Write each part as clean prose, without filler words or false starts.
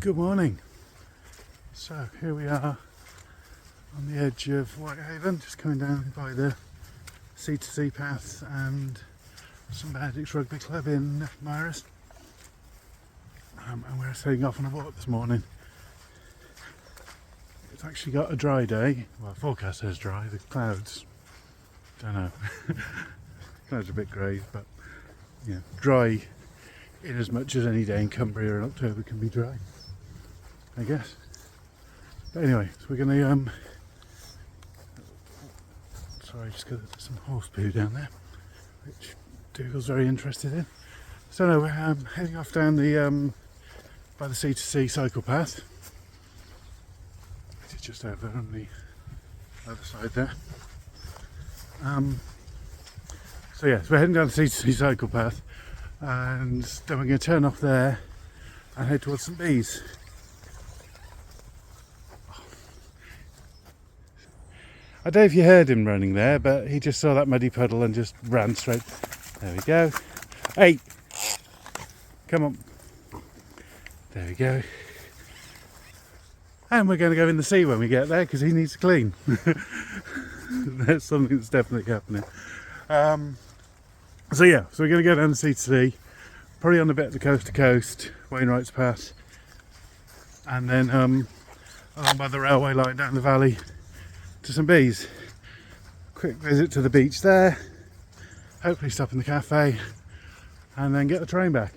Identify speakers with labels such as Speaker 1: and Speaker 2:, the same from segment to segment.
Speaker 1: Good morning. So here we are on the edge of Whitehaven, just coming down by the C2C path and St Benedict's Rugby Club in Myres. And we're setting off on a walk this morning. It's actually got a dry day. Well, forecast says dry. The clouds, don't know. Clouds are a bit grey, but yeah, dry in as much as any day in Cumbria in October can be dry, I guess. But anyway, so we're going to sorry, just got some horse poo down there, which Dougal's very interested in. So no, we're heading off down the by the C2C cycle path, which is just over on the other side there. So yeah, so we're heading down the C2C cycle path, and then we're going to turn off there and head towards St Bees. I don't know if you heard him running there, but he just saw that muddy puddle and just ran straight. There we go. Hey! Come on. There we go. And we're going to go in the sea when we get there because he needs to clean. That's something that's definitely happening. So yeah, so we're going to go down the C2C, probably on a bit of the coast to coast, Wainwright's Pass, and then along by the railway line down the valley to St Bees. Quick visit to the beach there, hopefully stop in the cafe, and then get the train back,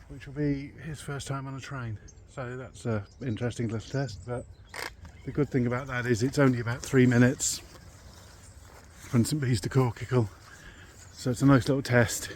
Speaker 1: which will be his first time on a train. So that's an interesting little test, but the good thing about that is it's only about 3 minutes from St Bees to Corkicle, so it's a nice little test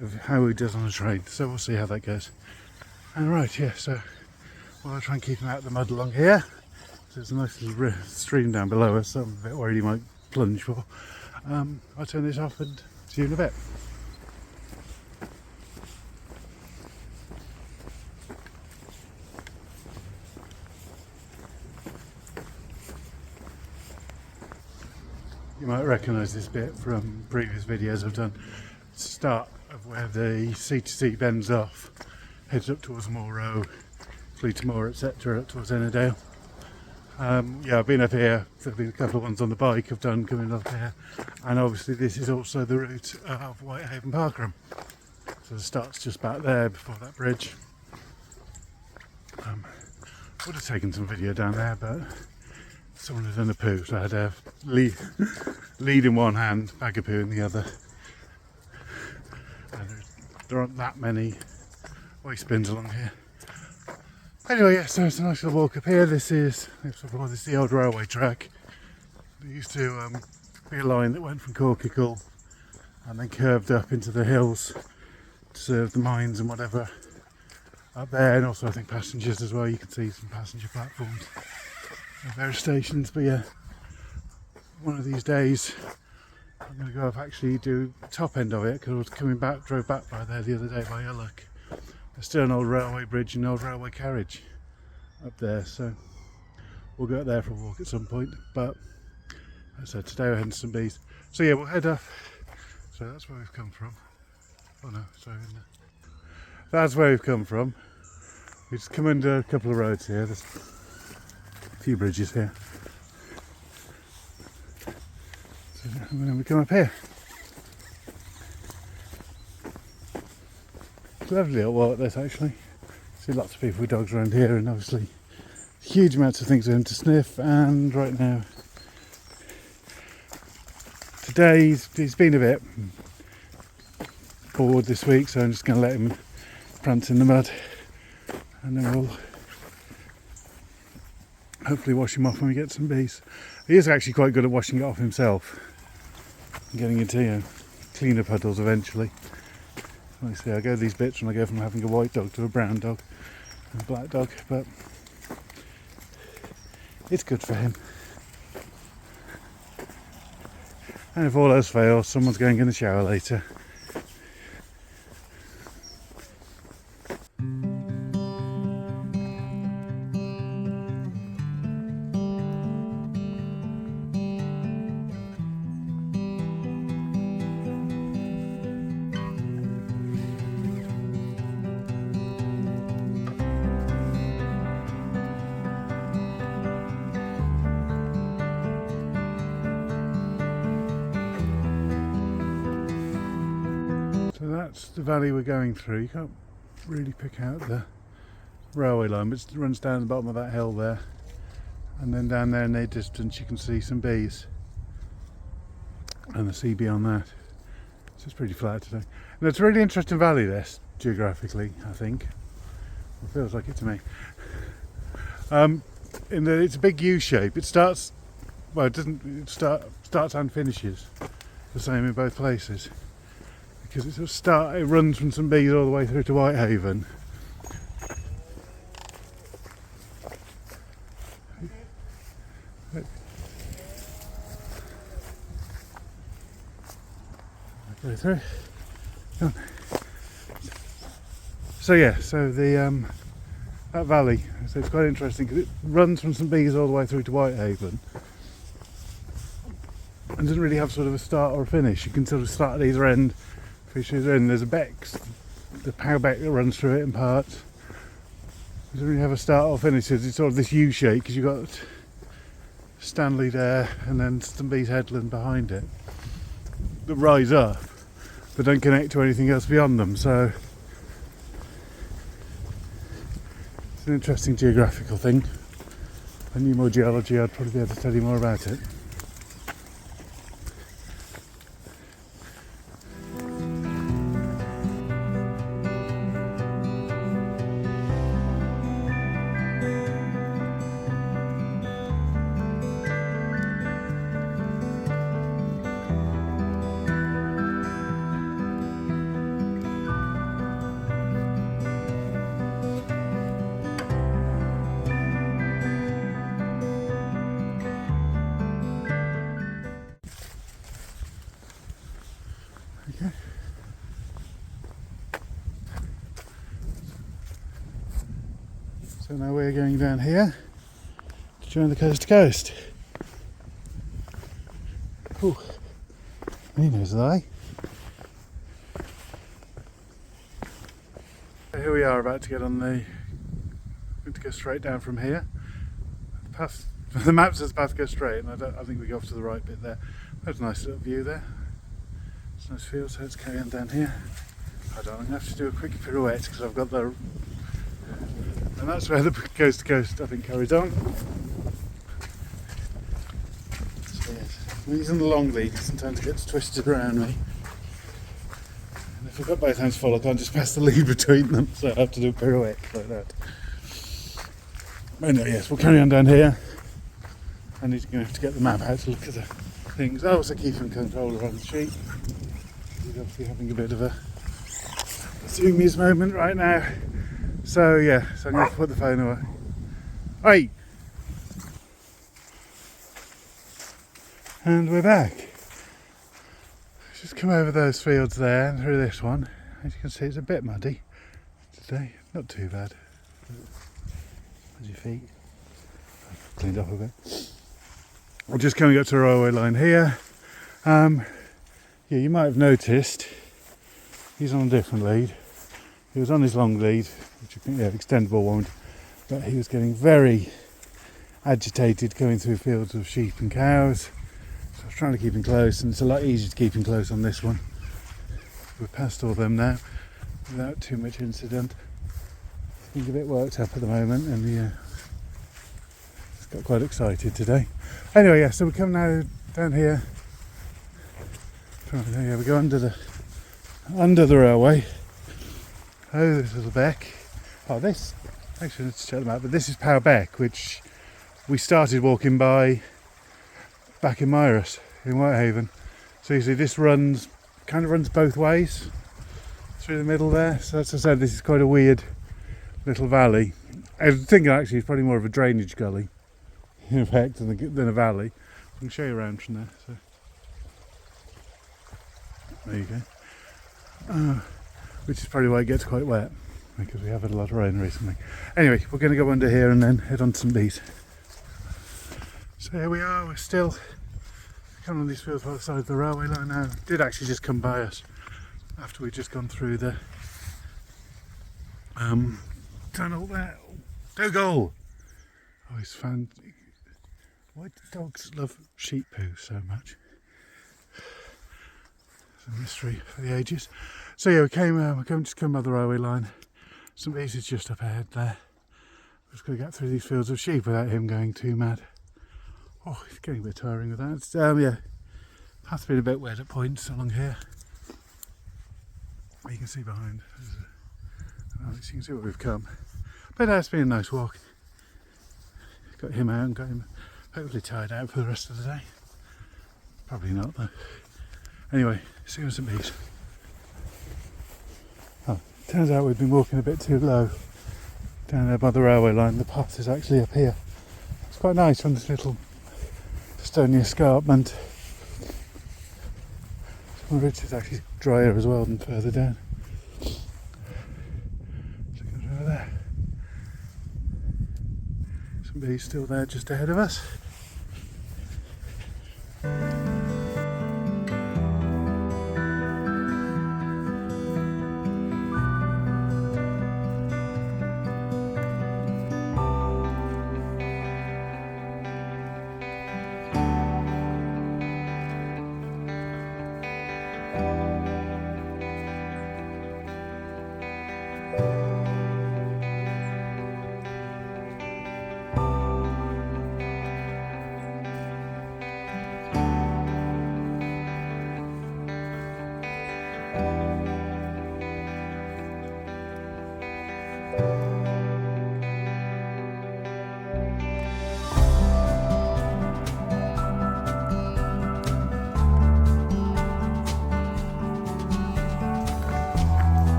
Speaker 1: of how he does on a train. So we'll see how that goes. And right, yeah, so I'll try and keep him out of the mud along here. So there's a nice little stream down below us, so I'm a bit worried he might plunge for. I'll turn this off and see you in a bit. You might recognise this bit from previous videos I've done. It's the start of where the C2C bends off, heads up towards Moor Row, Fleetermore, etc., up towards Ennerdale. Yeah, I've been up here. There've been a couple of ones on the bike I've done coming up here, and obviously this is also the route of Whitehaven Parkrun. So the start's just back there before that bridge. Would have taken some video down there, but someone had done a poo, so I had a lead in one hand, bag of poo in the other. And there aren't that many waste bins along here. Anyway, yeah, so it's a nice little walk up here. This is the old railway track. There used to be a line that went from Corkicle and then curved up into the hills to serve the mines and whatever up there, and also I think passengers as well. You can see some passenger platforms at various stations. But yeah, one of these days I'm going to go up actually do the top end of it, because I was drove back by there the other day by Ullock. There's still an old railway bridge and an old railway carriage up there, so we'll go up there for a walk at some point. But as I said, today we're heading to St Bees. So yeah, we'll head up. So that's where we've come from. Oh no, sorry. That's where we've come from. We just come under a couple of roads here. There's a few bridges here. So then we come up here. Lovely little walk this actually. See lots of people with dogs around here, and obviously huge amounts of things for him to sniff. And right now, today he's been a bit bored this week, so I'm just going to let him prance in the mud, and then we'll hopefully wash him off when we get some bees. He is actually quite good at washing it off himself and getting into cleaner puddles eventually. Like I say, I go these bits when I go from having a white dog to a brown dog and a black dog, but it's good for him. And if all else fails, someone's going in the shower later. that's the valley we're going through. You can't really pick out the railway line, but it runs down the bottom of that hill there, and then down there in the distance you can see some bees and the sea beyond that. So it's pretty flat today. And it's a really interesting valley, this, geographically, I think. It feels like it to me. In that it's a big U shape. It starts, well, it starts and finishes the same in both places, because it runs from St Bees all the way through to Whitehaven. Go through. So yeah, so the that valley, so it's quite interesting because it runs from St Bees all the way through to Whitehaven and doesn't really have sort of a start or a finish. You can sort of start at either end, finish at either end. There's a Beck, the Pow Beck that runs through it in parts. It doesn't really have a start or finish. It's sort of this U shape because you've got Stanley there and then St Bees headland behind it that rise up but don't connect to anything else beyond them. So it's an interesting geographical thing. If I knew more geology, I'd probably be able to tell you more about it. Okay. So now we're going down here to join the coast to coast. Ooh, he knows that. Here we are, about to get on the. Going to go straight down from here. The path, the map says the path goes straight, and I think we go off to the right bit there. That's a nice little view there. It's a nice field, so let's carry on down here. Hold on, I'm going to have to do a quick pirouette because I've got the. And that's where the coast to coast, I think, carries on. So yes, I'm using the long lead because sometimes it gets twisted around me. And if I've got both hands full, I can't just pass the lead between them, so I have to do a pirouette like that. But anyway, yes, we'll carry on down here. I need to have to get the map out to look at the things. Oh, also keeping controller on the sheet. He's obviously having a bit of a zoomies moment right now. So yeah, so I'm going to put the phone away. Hey! And we're back. Just come over those fields there and through this one. As you can see, it's a bit muddy today. Not too bad. How's your feet? Cleaned up a bit. We're just coming up to the railway line here. Yeah, you might have noticed he's on a different lead. He was on his long lead, which I think, yeah, extendable one, but he was getting very agitated going through fields of sheep and cows. So I was trying to keep him close, and it's a lot easier to keep him close on this one. We're past all them now without too much incident. He's a bit worked up at the moment, and he's got quite excited today. Anyway, yeah, so we come now down here. Yeah, we go under the railway. Oh, this is a Beck. Oh, this, actually let's check them out, but this is Pow Beck, which we started walking by back in Myras, in Whitehaven. So you see this kind of runs both ways through the middle there. So as I said, this is quite a weird little valley. I was thinking actually it's probably more of a drainage gully, in fact, than a valley. I can show you around from there. So there you go. Which is probably why it gets quite wet, because we have had a lot of rain recently. Anyway, we're going to go under here and then head on to St Bees. So here we are, we're still coming on these fields by the side of the railway line now. It did actually just come by us after we'd just gone through the tunnel there. Dougal! Oh, he's found. Why do dogs love sheep poo so much? a mystery for the ages. So yeah, we just come by the railway line. St Bees is just up ahead there. We're just going to get through these fields of sheep without him going too mad. Oh, it's getting a bit tiring with that. It's, yeah, path's been a bit wet at points along here. You can see behind. You can see where we've come. But it's been a nice walk. Got him out and got him hopefully tired out for the rest of the day. Probably not though. Anyway, see you in St Bees. Oh, turns out we've been walking a bit too low down there by the railway line. The path is actually up here. It's quite nice on this little stony escarpment. Some of it is actually drier as well than further down. Over there. St Bees still there just ahead of us.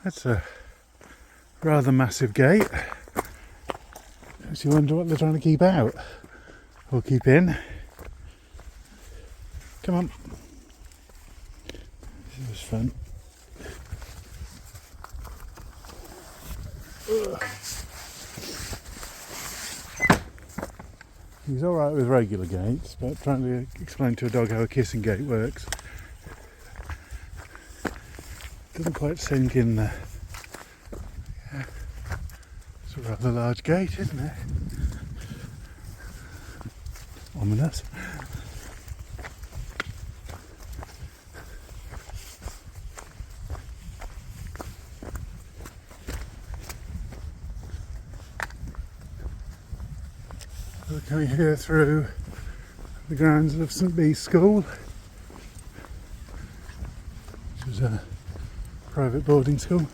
Speaker 1: That's a rather massive gate. Makes you wonder what they're trying to keep out or keep in. Come on. This was fun. He's alright with regular gates, but trying to explain to a dog how a kissing gate works doesn't quite sink in there. Yeah. It's a rather large gate, isn't it? Ominous. We're coming here through the grounds of St Bees School, which is a private boarding school.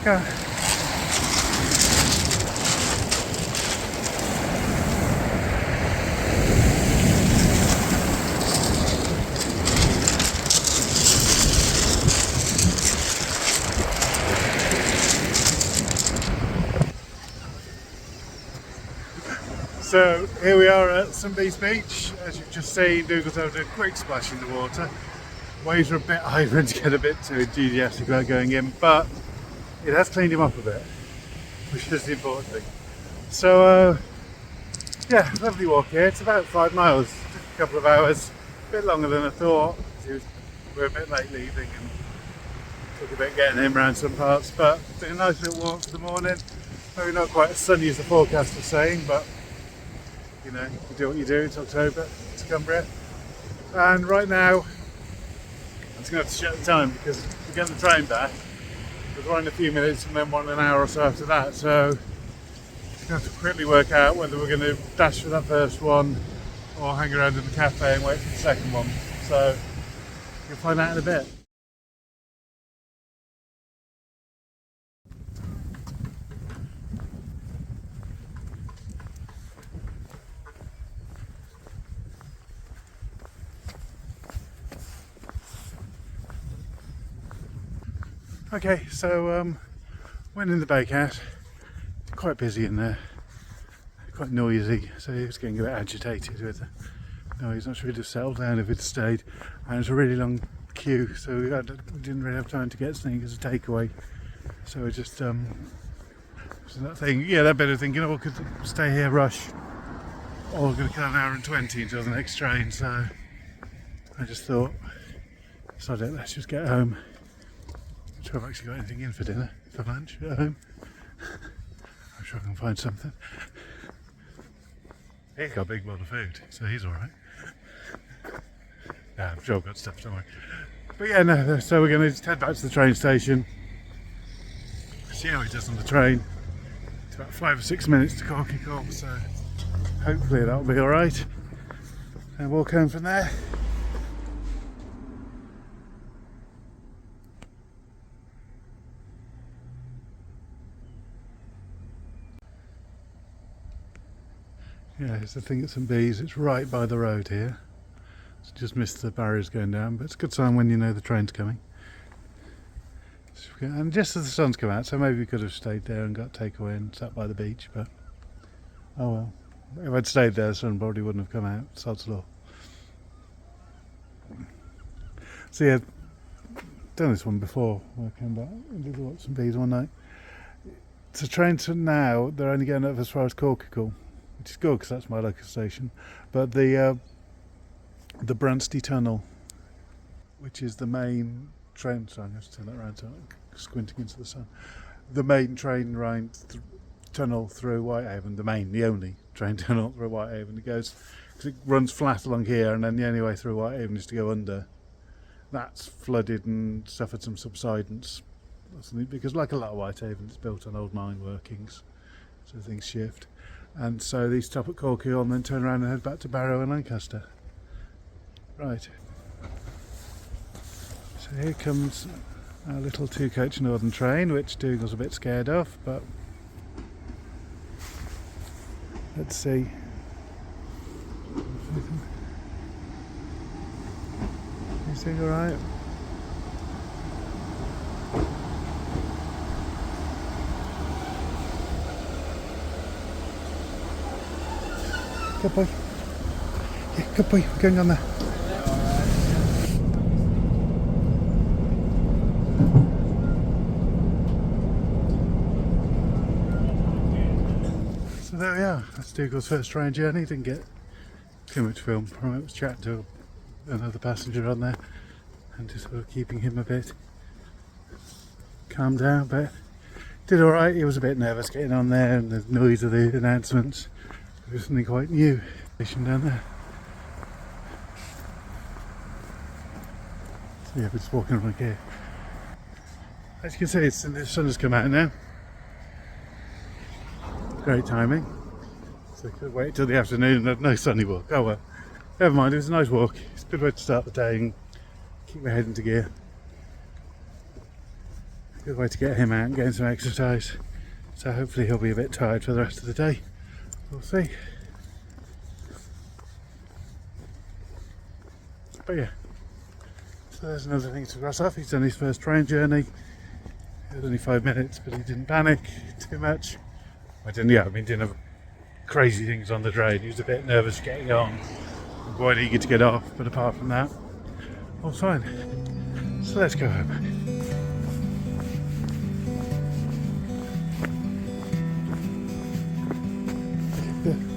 Speaker 1: Go. So here we are at St Bees Beach. As you've just seen, Dougal's having a quick splash in the water. Waves are a bit high for him to get a bit too enthusiastic about going in, but it has cleaned him up a bit, which is the important thing. So yeah, lovely walk here. It's about 5 miles, took a couple of hours, a bit longer than I thought. We were a bit late leaving and took a bit getting him around some parts, but it's been a nice little walk for the morning. Maybe not quite as sunny as the forecast was saying, but you know, you do what you do. It's October, it's Cumbria. And right now, I'm just going to have to check the time because we're getting the train back. We're running a few minutes and then 1 hour or so after that. So, just going to have to quickly work out whether we're going to dash for that first one or hang around in the cafe and wait for the second one. So, you'll find out in a bit. Okay, so went in the bakehouse. Quite busy in there, quite noisy, so he was getting a bit agitated with the noise. Not sure he'd have settled down if he'd stayed. And it was a really long queue, so we didn't really have time to get something as a takeaway. So we just so that thing, yeah, that bit of thinking, oh, we could stay here, rush, or we're going to kill an hour and 20 until the next train. So I just thought, sod it, let's just get home. I'm sure I've actually got anything in for dinner, for lunch at home. I'm sure I can find something. He's got a big bowl of food, so he's alright. Yeah, I'm sure I've got stuff, don't worry. But yeah, no, so we're going to just head back to the train station. See how he does on the train. It's about 5 or 6 minutes to Corky, so hopefully that'll be alright. And walk home from there. Yeah, it's the thing at St Bees, it's right by the road here. It's just missed the barriers going down, but it's a good sign when you know the train's coming. And just as the sun's come out, so maybe we could have stayed there and got takeaway and sat by the beach, but oh well. If I'd stayed there, the sun probably wouldn't have come out, sod's law. So yeah, done this one before when I came back and did the St Bees one night. It's a train to now, they're only going up as far as Corky, which is good because that's my local station. But the Bransty Tunnel, which is the main train, sorry, I have to turn that around so I'm squinting into the sun. The main train tunnel through Whitehaven, the only train tunnel through Whitehaven. It goes, because it runs flat along here, and then the only way through Whitehaven is to go under. That's flooded and suffered some subsidence, because like a lot of Whitehaven, it's built on old mine workings, so things shift. And so these stop at Corky and then turn around and head back to Barrow and Lancaster. Right. So here comes our little 2-coach Northern train, which Dougal's a bit scared of, but let's see. Is he alright? Good boy. Yeah, good boy. We're going on there. So there we are. That's Dougal's first train journey. Didn't get too much film from it. Was chatting to another passenger on there and just sort of keeping him a bit calmed down, but did alright. He was a bit nervous getting on there and the noise of the announcements. There's something quite new station down there. So yeah, we're just walking around here. As you can see, the sun has come out now. Great timing. So I could wait till the afternoon and have no sunny walk. Oh well, never mind, it was a nice walk. It's a good way to start the day and keep my head into gear. Good way to get him out and get him some exercise. So hopefully he'll be a bit tired for the rest of the day. We'll see. But yeah, so there's another thing to cross off. He's done his first train journey. It was only 5 minutes, but he didn't panic too much. Didn't have crazy things on the drain. He was a bit nervous getting on, quite eager to get off, but apart from that, all's fine. So let's go home. Yeah.